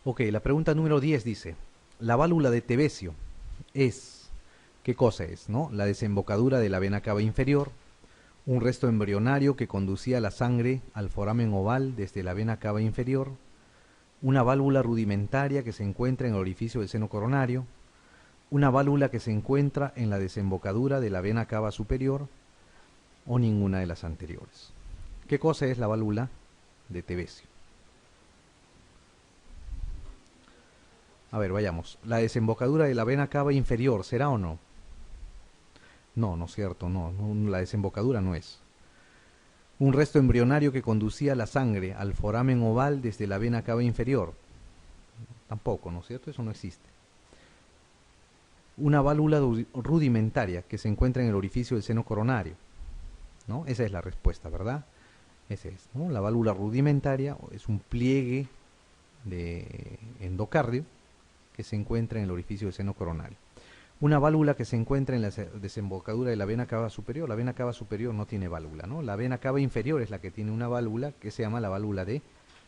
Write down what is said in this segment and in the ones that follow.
Ok, la pregunta número 10 dice, la válvula de Tevesio es, ¿qué cosa es? ¿No? La desembocadura de la vena cava inferior, un resto embrionario que conducía la sangre al foramen oval desde la vena cava inferior, una válvula rudimentaria que se encuentra en el orificio del seno coronario, una válvula que se encuentra en la desembocadura de la vena cava superior o ninguna de las anteriores. ¿Qué cosa es la válvula de Tevesio? A ver, vayamos. La desembocadura de la vena cava inferior, ¿será o no? No, no es cierto, no, la desembocadura no es. Un resto embrionario que conducía la sangre al foramen oval desde la vena cava inferior. Tampoco, ¿no es cierto? Eso no existe. Una válvula rudimentaria que se encuentra en el orificio del seno coronario, ¿no? Esa es la respuesta, ¿verdad? Esa es, ¿no? La válvula rudimentaria es un pliegue de endocardio que se encuentra en el orificio del seno coronario. Una válvula que se encuentra en la desembocadura de la vena cava superior. La vena cava superior no tiene válvula, ¿no? La vena cava inferior es la que tiene una válvula que se llama la válvula de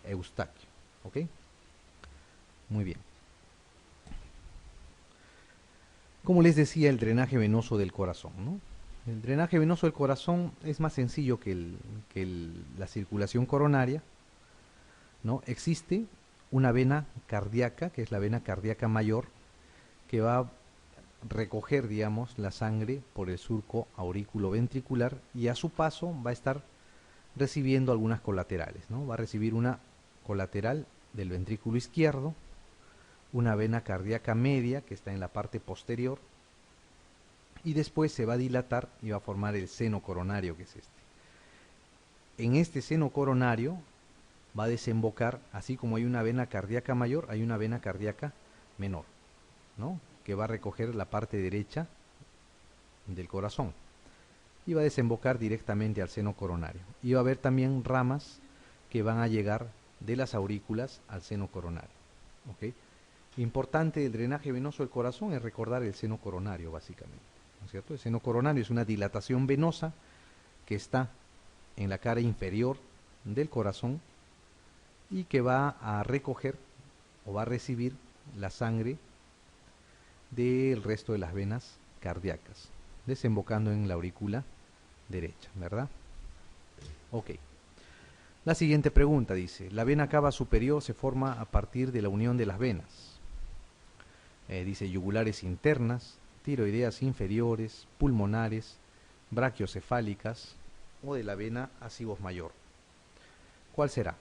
Eustaquio. ¿Ok? Muy bien. Como les decía, el drenaje venoso del corazón, ¿no? El drenaje venoso del corazón es más sencillo que la circulación coronaria, ¿no? Existe una vena cardíaca, que es la vena cardíaca mayor, que va a recoger, digamos, la sangre por el surco aurículo-ventricular y a su paso va a estar recibiendo algunas colaterales, ¿no? Va a recibir una colateral del ventrículo izquierdo, una vena cardíaca media que está en la parte posterior y después se va a dilatar y va a formar el seno coronario, que es este. En este seno coronario va a desembocar, así como hay una vena cardíaca mayor, hay una vena cardíaca menor, ¿no? Que va a recoger la parte derecha del corazón y va a desembocar directamente al seno coronario. Y va a haber también ramas que van a llegar de las aurículas al seno coronario. ¿Ok? Importante del drenaje venoso del corazón es recordar el seno coronario, básicamente, ¿no es cierto? El seno coronario es una dilatación venosa que está en la cara inferior del corazón y que va a recoger o va a recibir la sangre del resto de las venas cardíacas, desembocando en la aurícula derecha, ¿verdad? Ok. La siguiente pregunta dice, la vena cava superior se forma a partir de la unión de las venas. Dice yugulares internas, tiroideas inferiores, pulmonares, brachiocefálicas o de la vena acivos mayor. ¿Cuál será?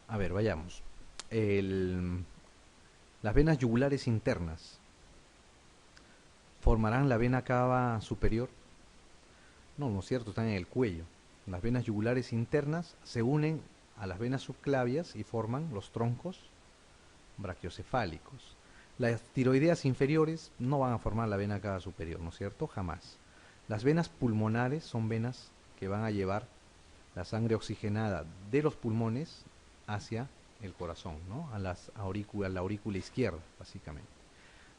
A ver, vayamos. Las venas yugulares internas formarán la vena cava superior. No, no es cierto, están en el cuello. Las venas yugulares internas se unen a las venas subclavias y forman los troncos brachiocefálicos. Las tiroideas inferiores no van a formar la vena cava superior, ¿no es cierto? Jamás. Las venas pulmonares son venas que van a llevar la sangre oxigenada de los pulmones hacia el corazón, ¿no? A la aurícula izquierda, básicamente.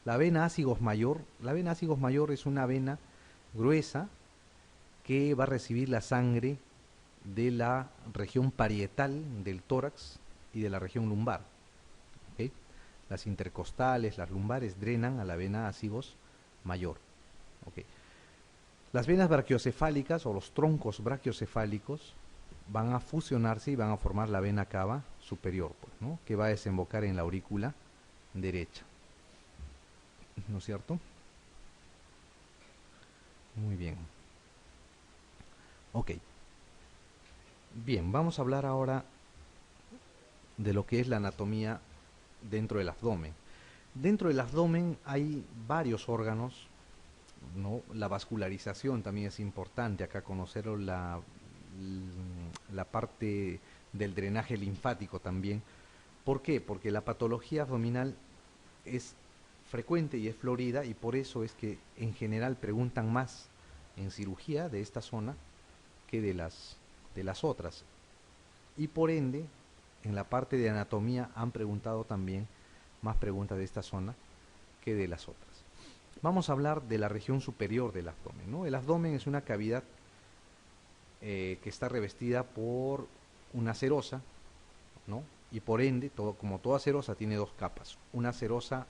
La vena ácigos mayor es una vena gruesa que va a recibir la sangre de la región parietal del tórax y de la región lumbar. ¿Okay? Las intercostales, las lumbares drenan a la vena ácigos mayor. ¿Okay? Las venas brachiocefálicas o los troncos brachiocefálicos van a fusionarse y van a formar la vena cava superior, pues, ¿no? Que va a desembocar en la aurícula derecha. ¿No es cierto? Muy bien. Ok. Bien, vamos a hablar ahora de lo que es la anatomía dentro del abdomen. Dentro del abdomen hay varios órganos, ¿no? La vascularización también es importante, acá conocer la parte del drenaje linfático también. ¿Por qué? Porque la patología abdominal es frecuente y es florida y por eso es que en general preguntan más en cirugía de esta zona que de las otras. Y por ende, en la parte de anatomía han preguntado también más preguntas de esta zona que de las otras. Vamos a hablar de la región superior del abdomen, ¿no? El abdomen es una cavidad que está revestida por una serosa, ¿no? Y por ende, como toda serosa, tiene dos capas. Una serosa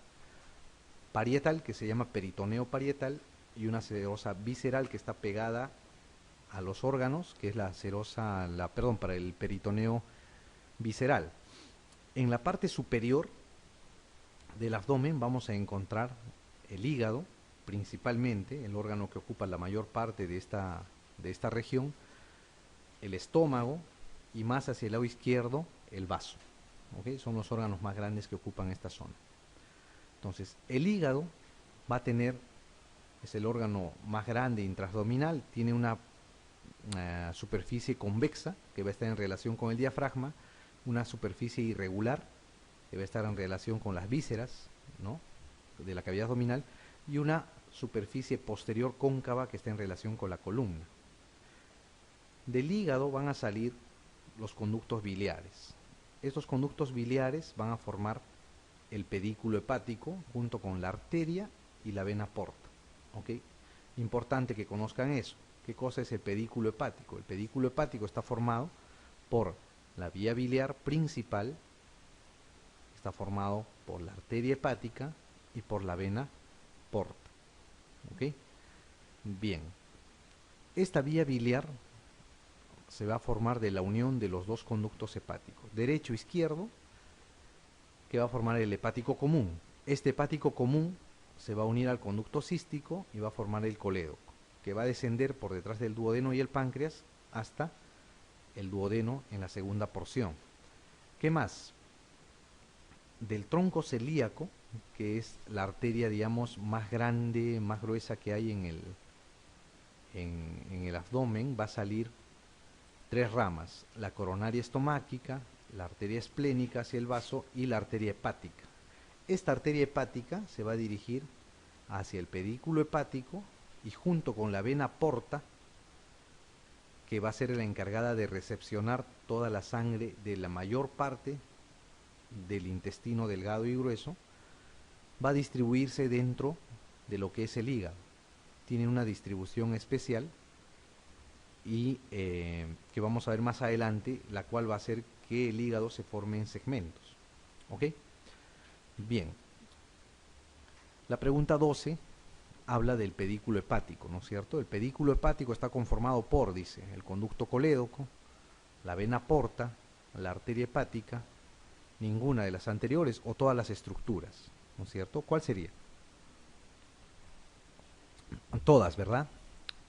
parietal, que se llama peritoneo parietal, y una serosa visceral, que está pegada a los órganos, que es la serosa, perdón, para el peritoneo visceral. En la parte superior del abdomen vamos a encontrar el hígado, principalmente, el órgano que ocupa la mayor parte de esta región, el estómago y más hacia el lado izquierdo el vaso. ¿Okay? Son los órganos más grandes que ocupan esta zona. Entonces, el hígado va a tener, es el órgano más grande intraabdominal, tiene una superficie convexa que va a estar en relación con el diafragma, una superficie irregular que va a estar en relación con las vísceras, ¿no?, de la cavidad abdominal, y una superficie posterior cóncava que está en relación con la columna. Del hígado van a salir los conductos biliares. Estos conductos biliares van a formar el pedículo hepático junto con la arteria y la vena porta. ¿Okay? Importante que conozcan eso. ¿Qué cosa es el pedículo hepático? El pedículo hepático está formado por la vía biliar principal, está formado por la arteria hepática y por la vena porta. ¿Ok? Bien. Esta vía biliar se va a formar de la unión de los dos conductos hepáticos, derecho e izquierdo, que va a formar el hepático común. Este hepático común se va a unir al conducto cístico y va a formar el colédoco, que va a descender por detrás del duodeno y el páncreas hasta el duodeno en la segunda porción. ¿Qué más? Del tronco celíaco, que es la arteria, digamos, más grande, más gruesa que hay en el abdomen, va a salir tres ramas: la coronaria estomáquica, la arteria esplénica hacia el vaso y la arteria hepática. Esta arteria hepática se va a dirigir hacia el pedículo hepático y junto con la vena porta, que va a ser la encargada de recepcionar toda la sangre de la mayor parte del intestino delgado y grueso, va a distribuirse dentro de lo que es el hígado. Tiene una distribución especial y que vamos a ver más adelante, la cual va a hacer que el hígado se forme en segmentos. ¿Ok? Bien. La pregunta 12 habla del pedículo hepático, ¿no es cierto? El pedículo hepático está conformado por, dice, el conducto colédoco, la vena porta, la arteria hepática, ninguna de las anteriores o todas las estructuras, ¿no es cierto? ¿Cuál sería? Todas, ¿verdad?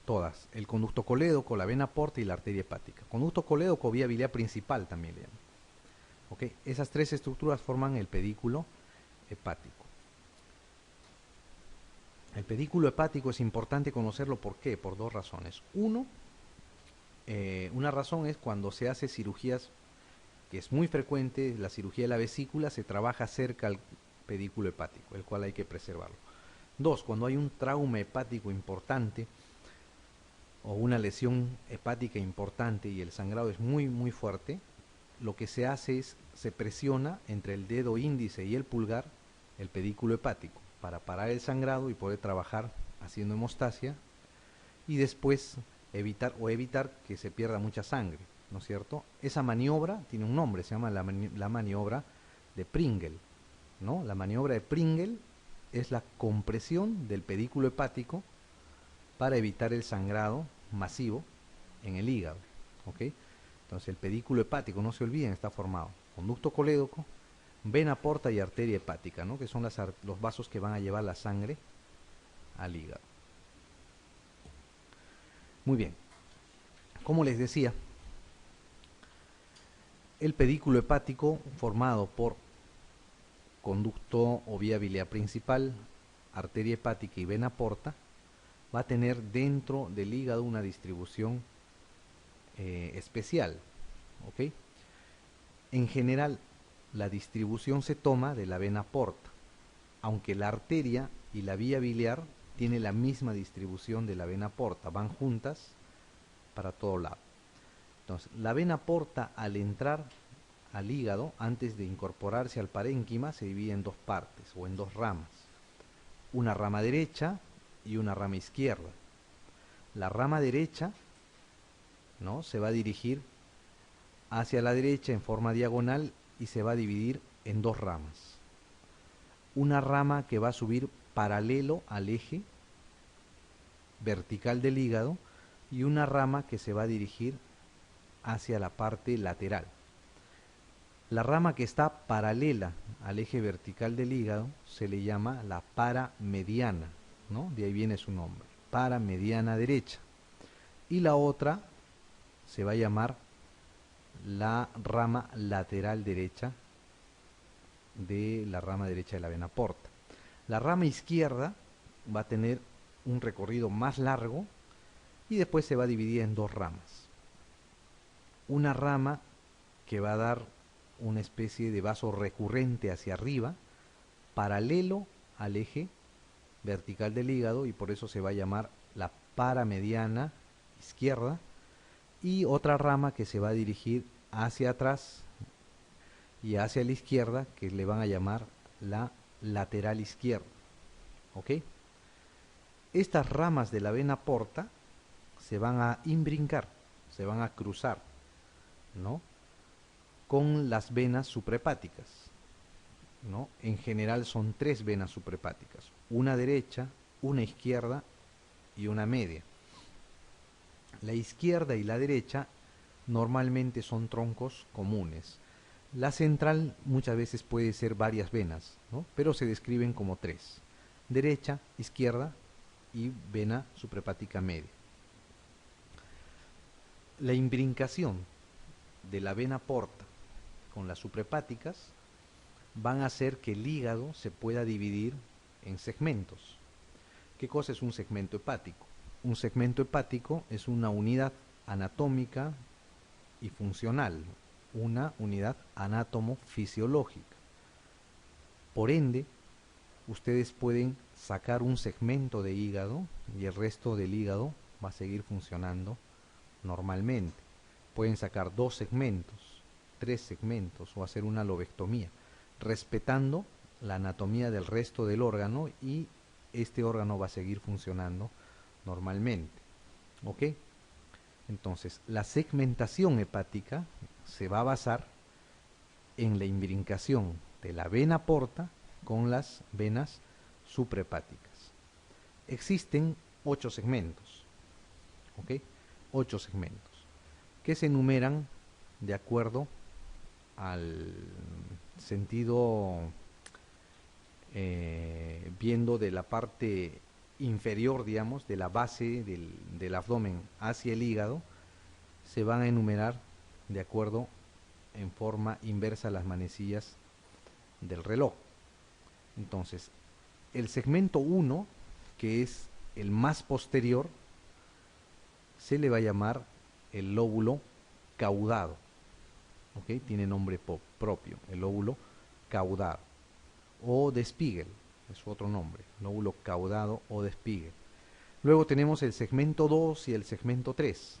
Todas. El conducto colédoco, la vena porta y la arteria hepática. Conducto colédoco, vía biliar principal también le llaman. ¿Ok? Esas tres estructuras forman el pedículo hepático. El pedículo hepático es importante conocerlo, ¿por qué? Por dos razones. Una razón es cuando se hace cirugías, que es muy frecuente, la cirugía de la vesícula, se trabaja cerca al pedículo hepático, el cual hay que preservarlo. Dos, cuando hay un trauma hepático importante o una lesión hepática importante y el sangrado es muy muy fuerte, lo que se hace es, se presiona entre el dedo índice y el pulgar el pedículo hepático para parar el sangrado y poder trabajar haciendo hemostasia y después evitar que se pierda mucha sangre, ¿no es cierto? Esa maniobra tiene un nombre, se llama la maniobra de Pringle, ¿no? La maniobra de Pringle es la compresión del pedículo hepático para evitar el sangrado masivo en el hígado, ¿ok? Entonces el pedículo hepático, no se olviden, está formado conducto colédoco, vena porta y arteria hepática, ¿no?, que son los vasos que van a llevar la sangre al hígado. Muy bien, como les decía, el pedículo hepático formado por conducto o vía biliar principal, arteria hepática y vena porta va a tener dentro del hígado una distribución especial, ¿ok? En general, la distribución se toma de la vena porta, aunque la arteria y la vía biliar tienen la misma distribución de la vena porta, van juntas para todo lado. Entonces, la vena porta, al entrar al hígado, antes de incorporarse al parénquima, se divide en dos partes o en dos ramas. una rama derecha y una rama izquierda. La rama derecha, ¿no?, se va a dirigir hacia la derecha en forma diagonal y se va a dividir en dos ramas. Una rama que va a subir paralelo al eje vertical del hígado y una rama que se va a dirigir hacia la parte lateral. La rama que está paralela al eje vertical del hígado se le llama la paramediana, ¿no? De ahí viene su nombre, paramediana derecha. Y la otra se va a llamar la rama lateral derecha de la rama derecha de la vena porta. La rama izquierda va a tener un recorrido más largo y después se va a dividir en dos ramas. Una rama que va a dar una especie de vaso recurrente hacia arriba, paralelo al eje vertical del hígado, y por eso se va a llamar la paramediana izquierda, y otra rama que se va a dirigir hacia atrás y hacia la izquierda, que le van a llamar la lateral izquierda. ¿Ok? Estas ramas de la vena porta se van a imbrincar, se van a cruzar, ¿no?, con las venas suprahepáticas, ¿no? En general son tres venas suprahepáticas, una derecha, una izquierda y una media. La izquierda y la derecha normalmente son troncos comunes. La central muchas veces puede ser varias venas, ¿no?, pero se describen como tres: derecha, izquierda y vena suprahepática media. La imbrincación de la vena porta con las suprahepáticas van a hacer que el hígado se pueda dividir en segmentos. ¿Qué cosa es un segmento hepático? Un segmento hepático es una unidad anatómica y funcional, una unidad anátomo-fisiológica. Por ende, ustedes pueden sacar un segmento de hígado y el resto del hígado va a seguir funcionando normalmente. Pueden sacar dos segmentos, tres segmentos o hacer una lobectomía, respetando la anatomía del resto del órgano, y este órgano va a seguir funcionando normalmente. ¿Ok? Entonces, la segmentación hepática se va a basar en la imbrincación de la vena porta con las venas suprahepáticas. Existen 8 segmentos, ¿ok? 8 segmentos que se enumeran de acuerdo al sentido, viendo de la parte inferior, digamos, de la base del abdomen hacia el hígado, se van a enumerar de acuerdo en forma inversa a las manecillas del reloj. Entonces, el segmento 1, que es el más posterior, se le va a llamar el lóbulo caudado. ¿Ok? Tiene nombre propio, el lóbulo caudado. O de Spiegel, es otro nombre, lóbulo caudado o de Spiegel. Luego tenemos el segmento 2 y el segmento 3.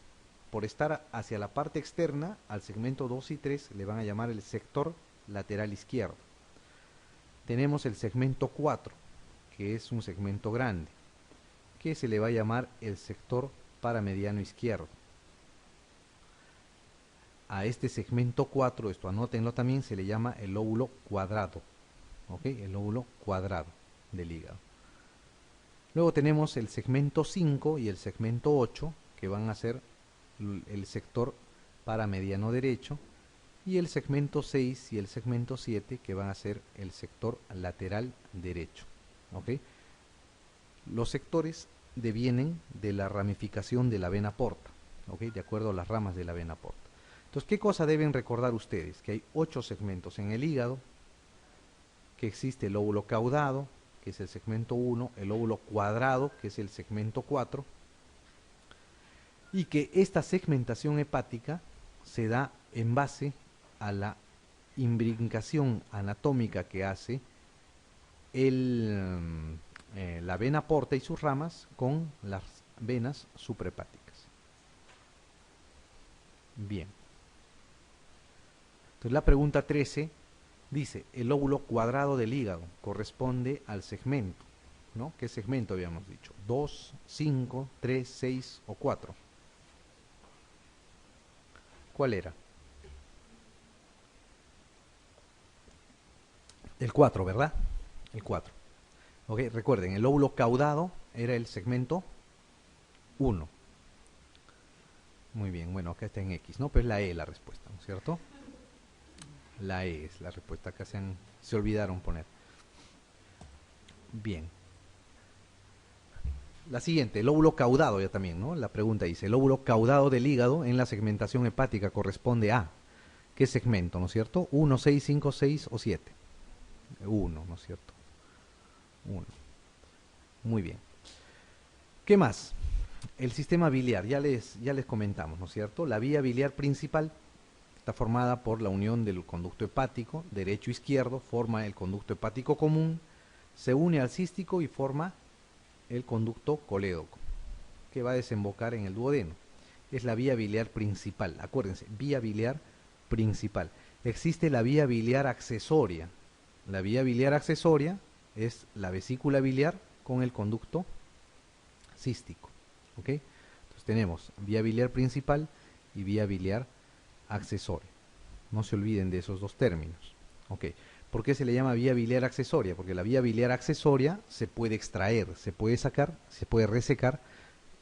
Por estar hacia la parte externa, al segmento 2 y 3 le van a llamar el sector lateral izquierdo. Tenemos el segmento 4, que es un segmento grande, que se le va a llamar el sector paramediano izquierdo. A este segmento 4, esto anótenlo también, se le llama el lóbulo cuadrado. ¿Ok? El lóbulo cuadrado del hígado. Luego tenemos el segmento 5 y el segmento 8, que van a ser el sector paramediano derecho, y el segmento 6 y el segmento 7, que van a ser el sector lateral derecho. ¿Ok? Los sectores devienen de la ramificación de la vena porta, ¿ok?, de acuerdo a las ramas de la vena porta. Entonces, ¿qué cosa deben recordar ustedes? Que hay 8 segmentos en el hígado, que existe el lóbulo caudado, que es el segmento 1, el lóbulo cuadrado, que es el segmento 4, y que esta segmentación hepática se da en base a la imbrincación anatómica que hace la vena porta y sus ramas con las venas suprahepáticas. Bien. Entonces la pregunta 13 dice: el lóbulo cuadrado del hígado corresponde al segmento. ¿no? ¿Qué segmento habíamos dicho? 2, 5, 3, 6 o 4. ¿Cuál era? El 4, ¿verdad? El 4. Ok, recuerden, el lóbulo caudado era el segmento 1. Muy bien, bueno, acá está en X, ¿no? Pero es la E la respuesta, ¿no es cierto? La E es la respuesta, acá se olvidaron poner. Bien. La siguiente, el lóbulo caudado ya también, ¿no? La pregunta dice, el lóbulo caudado del hígado en la segmentación hepática corresponde a ¿qué segmento, no es cierto? 1, 6, 5, 6 o 7. 1, ¿no es cierto? 1. Muy bien. ¿Qué más? El sistema biliar, ya les comentamos, ¿no es cierto? La vía biliar principal está formada por la unión del conducto hepático, derecho-izquierdo, forma el conducto hepático común, se une al cístico y forma el conducto colédoco, que va a desembocar en el duodeno. Es la vía biliar principal, acuérdense, vía biliar principal. Existe la vía biliar accesoria. La vía biliar accesoria es la vesícula biliar con el conducto cístico. ¿Ok? Entonces tenemos vía biliar principal y vía biliar accesoria. No se olviden de esos dos términos. ¿Ok? ¿Por qué se le llama vía biliar accesoria? Porque la vía biliar accesoria se puede extraer, se puede sacar, se puede resecar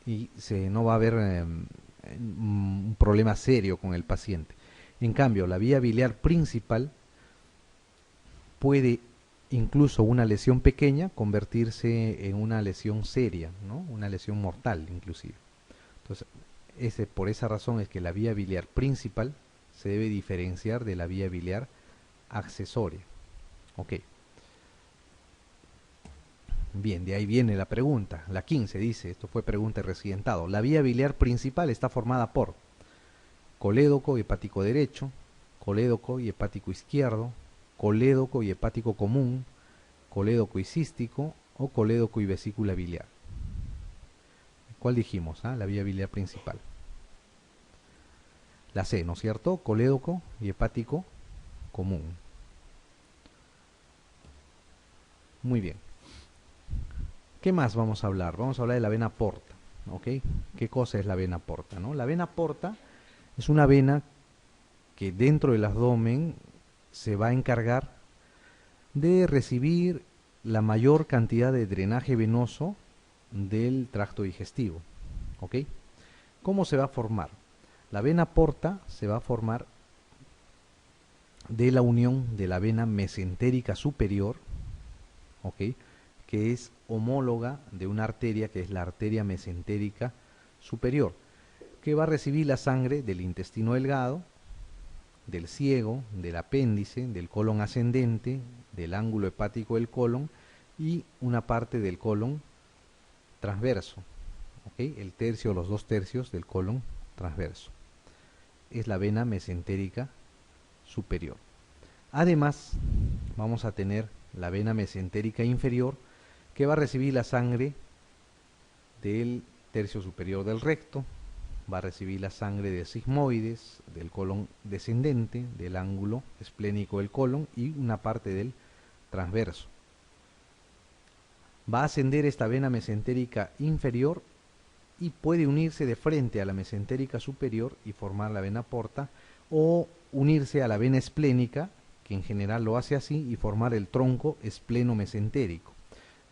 y no va a haber un problema serio con el paciente. En cambio, la vía biliar principal puede incluso una lesión pequeña convertirse en una lesión seria, ¿no? Una lesión mortal inclusive. Entonces, por esa razón es que la vía biliar principal se debe diferenciar de la vía biliar accesoria. Ok. Bien, de ahí viene la pregunta. La 15 dice, esto fue pregunta residentado. La vía biliar principal está formada por colédoco y hepático derecho, colédoco y hepático izquierdo, colédoco y hepático común, colédoco y cístico o colédoco y vesícula biliar. ¿Cuál dijimos? La vía biliar principal. La C, ¿no es cierto? Colédoco y hepático común. Muy bien. ¿Qué más vamos a hablar? Vamos a hablar de la vena porta. ¿Ok? ¿Qué cosa es la vena porta, no? La vena porta es una vena que dentro del abdomen se va a encargar de recibir la mayor cantidad de drenaje venoso del tracto digestivo. ¿Ok? ¿Cómo se va a formar? La vena porta se va a formar de la unión de la vena mesentérica superior, ¿ok?, que es homóloga de una arteria que es la arteria mesentérica superior, que va a recibir la sangre del intestino delgado, del ciego, del apéndice, del colon ascendente, del ángulo hepático del colon y una parte del colon transverso, ¿ok? El tercio o los 2/3 del colon transverso. Es la vena mesentérica superior. Además, vamos a tener la vena mesentérica inferior, que va a recibir la sangre del tercio superior del recto, va a recibir la sangre de sigmoides, del colon descendente, del ángulo esplénico del colon y una parte del transverso. Va a ascender esta vena mesentérica inferior y puede unirse de frente a la mesentérica superior y formar la vena porta, o unirse a la vena esplénica, que en general lo hace así, y formar el tronco espleno-mesentérico.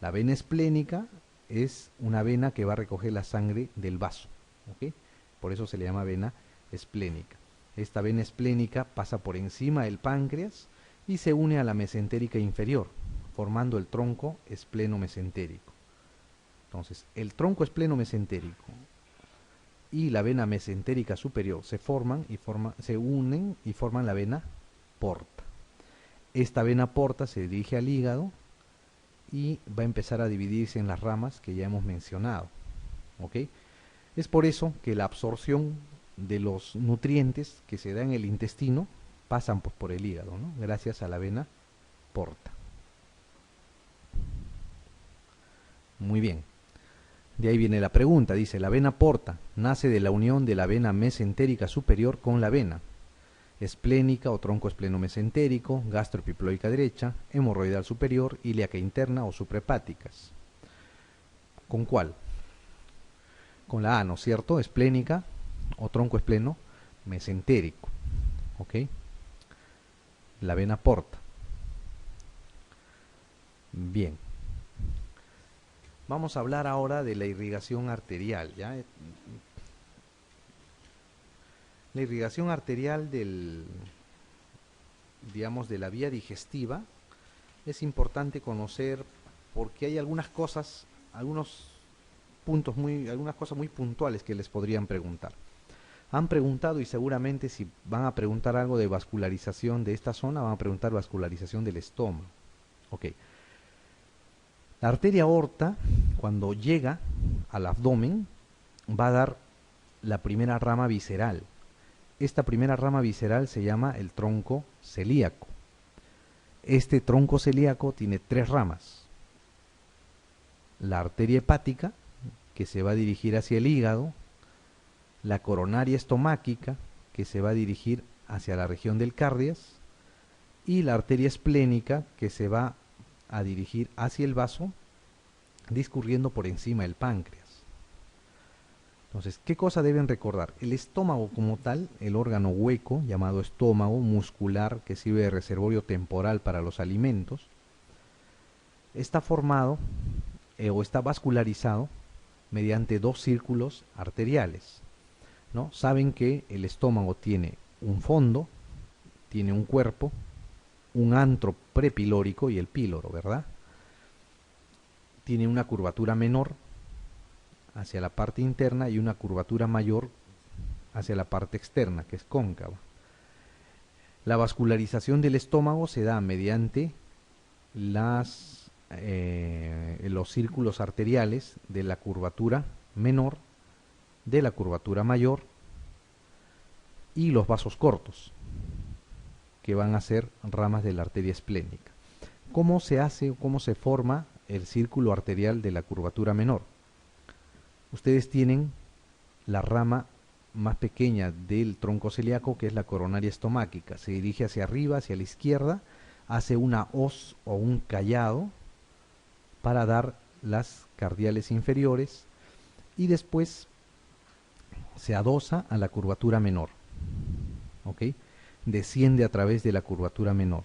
La vena esplénica es una vena que va a recoger la sangre del vaso, ¿ok? Por eso se le llama vena esplénica. Esta vena esplénica pasa por encima del páncreas y se une a la mesentérica inferior, formando el tronco espleno-mesentérico. Entonces, el tronco espleno-mesentérico y la vena mesentérica superior se unen y forman la vena porta. Esta vena porta se dirige al hígado y va a empezar a dividirse en las ramas que ya hemos mencionado. ¿Ok? Es por eso que la absorción de los nutrientes que se da en el intestino pasan por el hígado, ¿no? Gracias a la vena porta. Muy bien. De ahí viene la pregunta, dice, la vena porta nace de la unión de la vena mesentérica superior con la vena esplénica o tronco espleno-mesentérico, gastroepiploica derecha, hemorroidal superior, ilíaca interna o suprahepáticas. ¿Con cuál? Con la A, ¿no es cierto? Esplénica o tronco espleno mesentérico. ¿Ok? La vena porta. Bien. Vamos a hablar ahora de la irrigación arterial, ¿ya? La irrigación arterial digamos, de la vía digestiva es importante conocer porque hay algunas cosas, algunas cosas muy puntuales que les podrían preguntar. Han preguntado y seguramente si van a preguntar algo de vascularización de esta zona, van a preguntar vascularización del estómago. Ok. La arteria aorta, cuando llega al abdomen, va a dar la primera rama visceral. Esta primera rama visceral se llama el tronco celíaco. Este tronco celíaco tiene 3 ramas. La arteria hepática, que se va a dirigir hacia el hígado, la coronaria estomáquica, que se va a dirigir hacia la región del cardias, y la arteria esplénica, que se va a dirigir hacia el vaso, discurriendo por encima del páncreas. Entonces, ¿qué cosa deben recordar? El estómago como tal, el órgano hueco, llamado estómago muscular, que sirve de reservorio temporal para los alimentos, está formado o está vascularizado mediante 2 círculos arteriales, ¿no? Saben que el estómago tiene un fondo, tiene un cuerpo, un antro prepilórico y el píloro, ¿verdad? Tiene una curvatura menor hacia la parte interna y una curvatura mayor hacia la parte externa, que es cóncava. La vascularización del estómago se da mediante los círculos arteriales de la curvatura menor, de la curvatura mayor y los vasos cortos, que van a ser ramas de la arteria esplénica. ¿Cómo se hace o cómo se forma el círculo arterial de la curvatura menor? Ustedes tienen la rama más pequeña del tronco celíaco, que es la coronaria estomáquica. Se dirige hacia arriba, hacia la izquierda, hace una hoz o un callado para dar las cardiales inferiores y después se adosa a la curvatura menor. ¿Ok? Desciende a través de la curvatura menor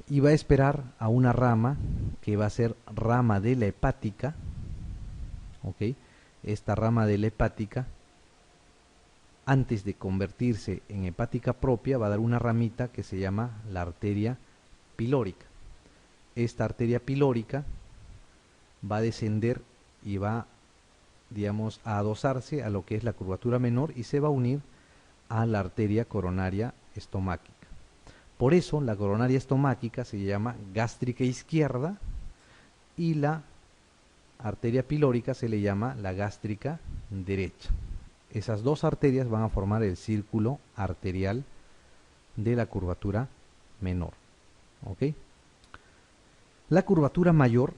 y va a esperar a una rama que va a ser rama de la hepática. ¿Ok? Esta rama de la hepática, antes de convertirse en hepática propia, va a dar una ramita que se llama la arteria pilórica. Esta arteria pilórica va a descender y va, digamos, a adosarse a lo que es la curvatura menor y se va a unir a la arteria coronaria estomáquica. Por eso la coronaria estomáquica se llama gástrica izquierda y la arteria pilórica se le llama la gástrica derecha. Esas 2 arterias van a formar el círculo arterial de la curvatura menor. ¿Ok? La curvatura mayor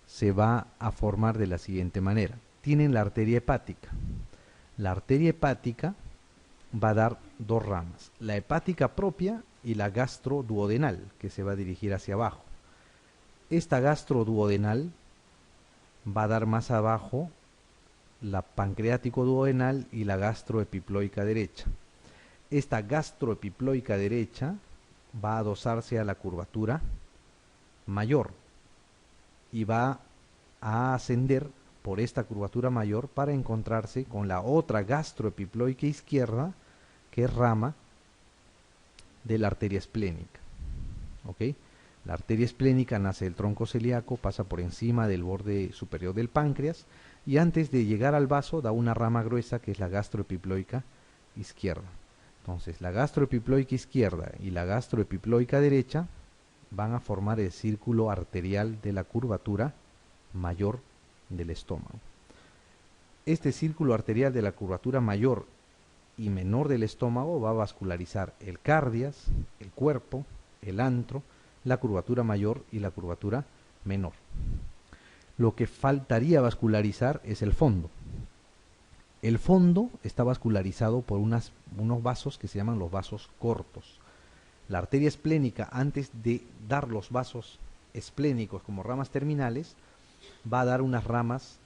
se va a formar de la siguiente manera. Tienen la arteria hepática. La arteria hepática va a dar 2 ramas, la hepática propia y la gastroduodenal, que se va a dirigir hacia abajo. Esta gastroduodenal va a dar más abajo la pancreático duodenal y la gastroepiploica derecha. Esta gastroepiploica derecha va a adosarse a la curvatura mayor y va a ascender por esta curvatura mayor para encontrarse con la otra gastroepiploica izquierda, que es rama de la arteria esplénica. ¿Ok? La arteria esplénica nace del tronco celíaco, pasa por encima del borde superior del páncreas y antes de llegar al vaso da una rama gruesa que es la gastroepiploica izquierda. Entonces la gastroepiploica izquierda y la gastroepiploica derecha van a formar el círculo arterial de la curvatura mayor del estómago. Este círculo arterial de la curvatura mayor y menor del estómago va a vascularizar el cardias, el cuerpo, el antro, la curvatura mayor y la curvatura menor. Lo que faltaría vascularizar es el fondo. El fondo está vascularizado por unos vasos que se llaman los vasos cortos. La arteria esplénica, antes de dar los vasos esplénicos como ramas terminales, va a dar unas ramas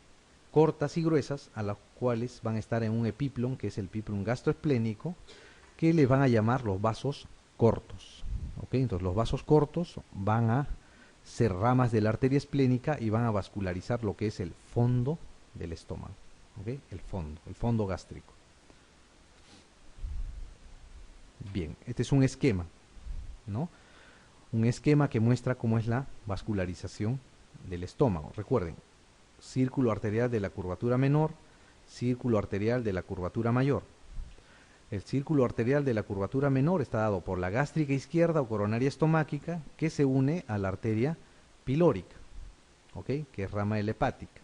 cortas y gruesas, a las cuales van a estar en un epiplon, que es el epiplon gastroesplénico, que le van a llamar los vasos cortos. ¿Ok? Entonces los vasos cortos van a ser ramas de la arteria esplénica y van a vascularizar lo que es el fondo del estómago. ¿Ok? El fondo gástrico. Bien, este es un esquema, ¿no? Un esquema que muestra cómo es la vascularización del estómago. Recuerden, círculo arterial de la curvatura menor, círculo arterial de la curvatura mayor. El círculo arterial de la curvatura menor está dado por la gástrica izquierda o coronaria estomáquica, que se une a la arteria pilórica, ¿ok? Que es rama de la hepática.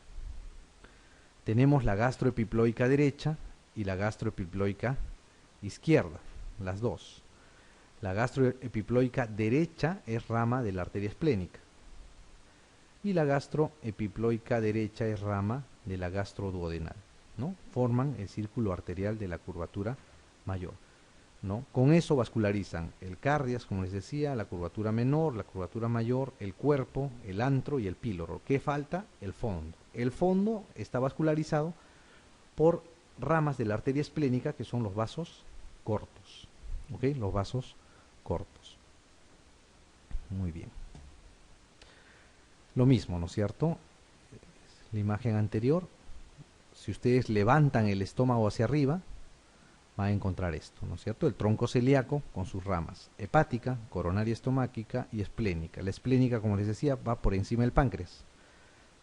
Tenemos la gastroepiploica derecha y la gastroepiploica izquierda, las dos. La gastroepiploica derecha es rama de la arteria esplénica y la gastroepiploica derecha es rama de la gastroduodenal, ¿no? Forman el círculo arterial de la curvatura mayor, ¿no? Con eso vascularizan el cardias, como les decía, la curvatura menor, la curvatura mayor, el cuerpo, el antro y el píloro. ¿Qué falta? El fondo. El fondo está vascularizado por ramas de la arteria esplénica, que son los vasos cortos, ¿ok? Los vasos cortos. Muy bien. Lo mismo, ¿no es cierto? La imagen anterior, si ustedes levantan el estómago hacia arriba, van a encontrar esto, ¿no es cierto? El tronco celíaco con sus ramas hepática, coronaria estomáquica y esplénica. La esplénica, como les decía, va por encima del páncreas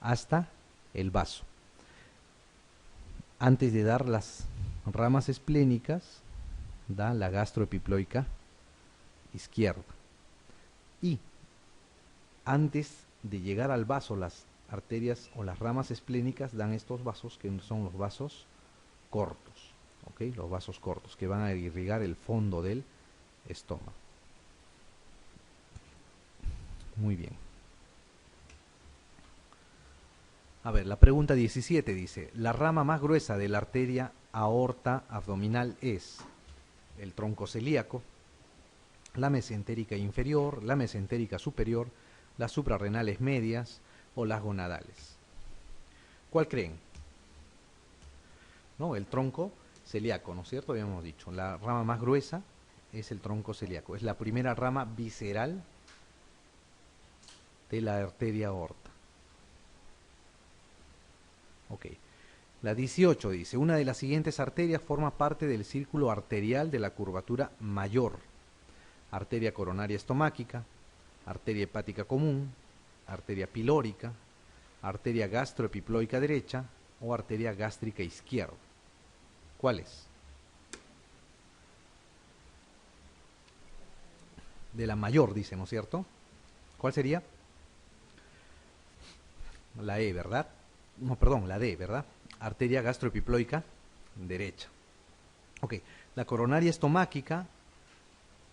hasta el vaso. Antes de dar las ramas esplénicas, da la gastroepiploica izquierda. Y antes de llegar al vaso, las arterias o las ramas esplénicas dan estos vasos, que son los vasos cortos, ¿ok? Los vasos cortos que van a irrigar el fondo del estómago. Muy bien. A ver, la pregunta 17 dice, la rama más gruesa de la arteria aorta abdominal es el tronco celíaco, la mesentérica inferior, la mesentérica superior, las suprarrenales medias o las gonadales. ¿Cuál creen? ¿No? El tronco celíaco, ¿no es cierto? Habíamos dicho, la rama más gruesa es el tronco celíaco, es la primera rama visceral de la arteria aorta. Ok. La 18 dice, una de las siguientes arterias forma parte del círculo arterial de la curvatura mayor. Arteria coronaria estomáquica, arteria hepática común, arteria pilórica, arteria gastroepiploica derecha o arteria gástrica izquierda. ¿Cuál es? De la mayor, dice, ¿no es cierto? ¿Cuál sería? La E, ¿verdad? No, perdón, la D, ¿verdad? Arteria gastroepiploica derecha. Ok, la coronaria estomáquica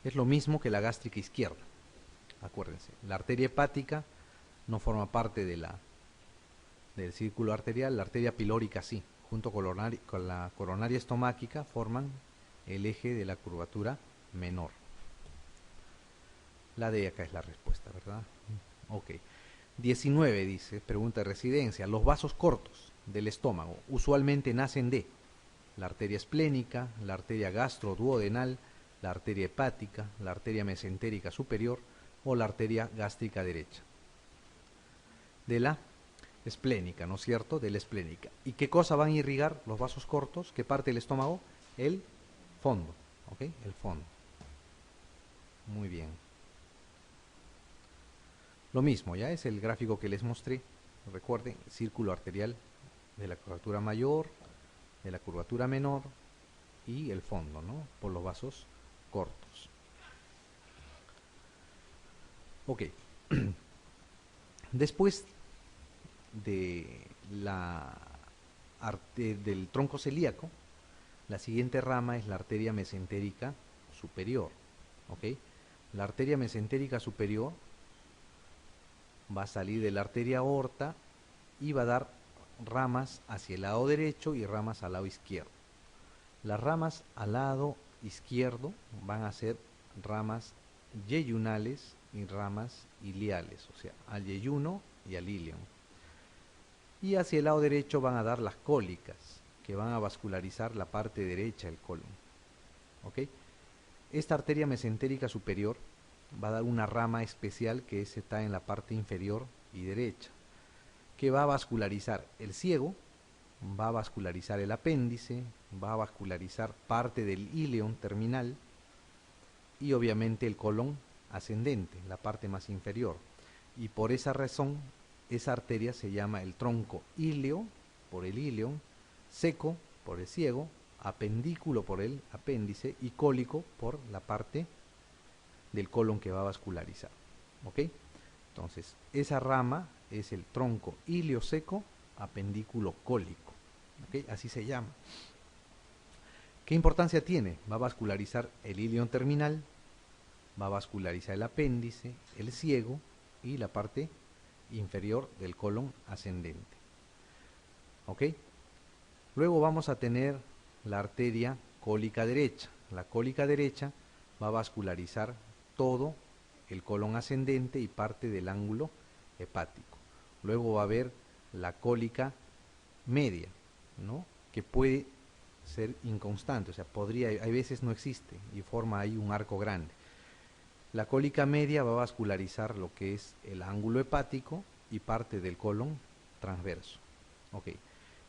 es lo mismo que la gástrica izquierda. Acuérdense, la arteria hepática no forma parte de del círculo arterial, la arteria pilórica sí, junto con la coronaria estomáquica forman el eje de la curvatura menor. La D acá es la respuesta, ¿verdad? Ok. 19 dice, pregunta de residencia, los vasos cortos del estómago usualmente nacen de la arteria esplénica, la arteria gastroduodenal, la arteria hepática, la arteria mesentérica superior o la arteria gástrica derecha. De la esplénica, ¿no es cierto? De la esplénica. ¿Y qué cosa van a irrigar los vasos cortos? ¿Qué parte del estómago? El fondo, ¿ok? El fondo. Muy bien. Lo mismo, ya es el gráfico que les mostré. Recuerden, círculo arterial de la curvatura mayor, de la curvatura menor y el fondo, ¿no? Por los vasos cortos. Ok. Después de del tronco celíaco, la siguiente rama es la arteria mesentérica superior. ¿Ok? La arteria mesentérica superior va a salir de la arteria aorta y va a dar ramas hacia el lado derecho y ramas al lado izquierdo. Las ramas al lado izquierdo van a ser ramas yeyunales y ramas iliales, o sea, al yeyuno y al ilion. y hacia el lado derecho van a dar las cólicas, que van a vascularizar la parte derecha del colon. ¿Ok? Esta arteria mesentérica superior va a dar una rama especial que está en la parte inferior y derecha, que va a vascularizar el ciego, va a vascularizar el apéndice, va a vascularizar parte del íleon terminal y obviamente el colon ascendente, la parte más inferior. Y por esa razón, esa arteria se llama el tronco íleo, por el íleon, seco, por el ciego, apendículo por el apéndice y cólico por la parte del colon que va a vascularizar. ¿Ok? Entonces, esa rama es el tronco íleo seco, apendículo cólico. ¿Ok? Así se llama. ¿Qué importancia tiene? Va a vascularizar el íleon terminal, va a vascularizar el apéndice, el ciego y la parte inferior del colon ascendente. ¿Ok? Luego vamos a tener la arteria cólica derecha. La cólica derecha va a vascularizar todo el colon ascendente y parte del ángulo hepático. Luego va a haber la cólica media, ¿no? Que puede ser inconstante, o sea, hay veces no existe y forma ahí un arco grande. La cólica media va a vascularizar lo que es el ángulo hepático y parte del colon transverso. Ok.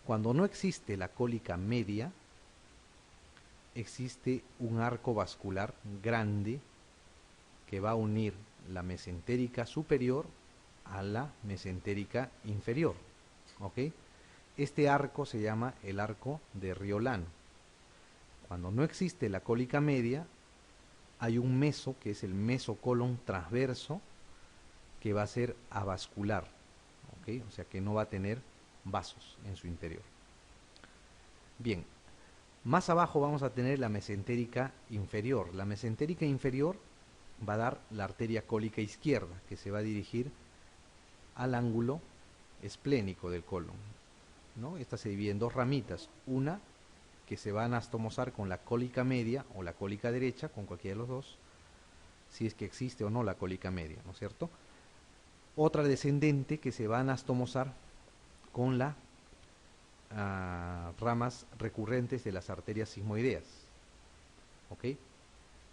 Cuando no existe la cólica media, existe un arco vascular grande que va a unir la mesentérica superior a la mesentérica inferior. ¿Ok? Este arco se llama el arco de Riolano. Cuando no existe la cólica media, hay un meso, que es el mesocolon transverso, que va a ser avascular. ¿Ok? O sea que no va a tener vasos en su interior. Bien, más abajo vamos a tener la mesentérica inferior. La mesentérica inferior va a dar la arteria cólica izquierda, que se va a dirigir al ángulo esplénico del colon, ¿no? Esta se divide en dos ramitas, una que se va a anastomosar con la cólica media o la cólica derecha, con cualquiera de los dos, si es que existe o no la cólica media, ¿no es cierto? Otra descendente que se va a anastomosar con las ramas recurrentes de las arterias sigmoideas, ¿ok?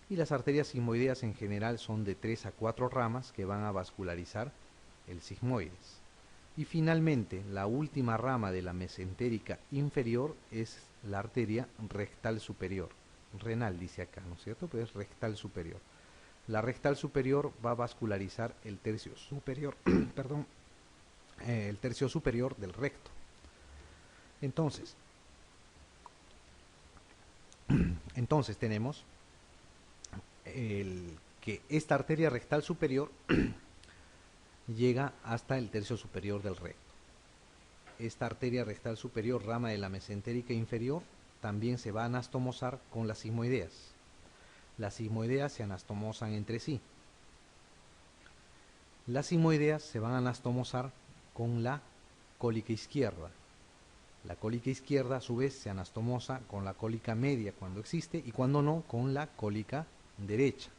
Y las arterias sigmoideas en general son de 3 a 4 ramas que van a vascularizar el sigmoides. Y finalmente, la última rama de la mesentérica inferior es la arteria rectal superior. Renal dice acá, ¿no es cierto? Pero es rectal superior. La rectal superior va a vascularizar el tercio superior, perdón, el tercio superior del recto. Entonces tenemos que esta arteria rectal superior llega hasta el tercio superior del recto. Esta arteria rectal superior, rama de la mesentérica inferior, también se va a anastomosar con las sigmoideas. Las sigmoideas se anastomosan entre sí. Las sigmoideas se van a anastomosar con la cólica izquierda. La cólica izquierda a su vez se anastomosa con la cólica media cuando existe y cuando no con la cólica derecha.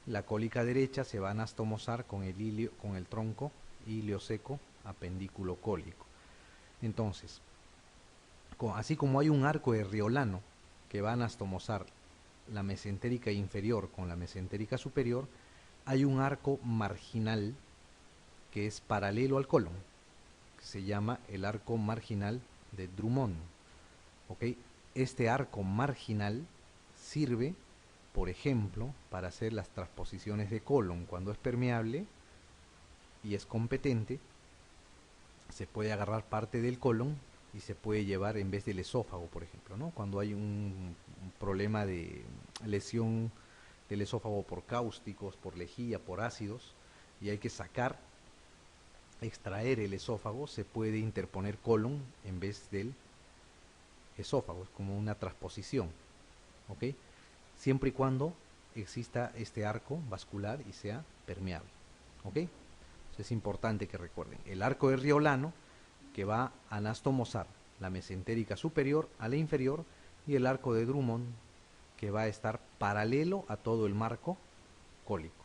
La cólica derecha se va a anastomosar con el tronco íleo seco apendículo cólico. Entonces, así como hay un arco de Riolano que va a anastomosar la mesentérica inferior con la mesentérica superior, hay un arco marginal que es paralelo al colon, que se llama el arco marginal de Drummond. ¿Ok? Este arco marginal sirve, por ejemplo, para hacer las transposiciones de colon. Cuando es permeable y es competente, se puede agarrar parte del colon y se puede llevar en vez del esófago, por ejemplo, ¿no? Cuando hay un problema de lesión del esófago por cáusticos, por lejía, por ácidos, y hay que extraer el esófago, se puede interponer colon en vez del esófago, es como una transposición, ¿ok? Siempre y cuando exista este arco vascular y sea permeable, ¿ok? Entonces es importante que recuerden, el arco de Riolano, que va a anastomosar la mesentérica superior a la inferior, y el arco de Drummond, que va a estar paralelo a todo el marco cólico.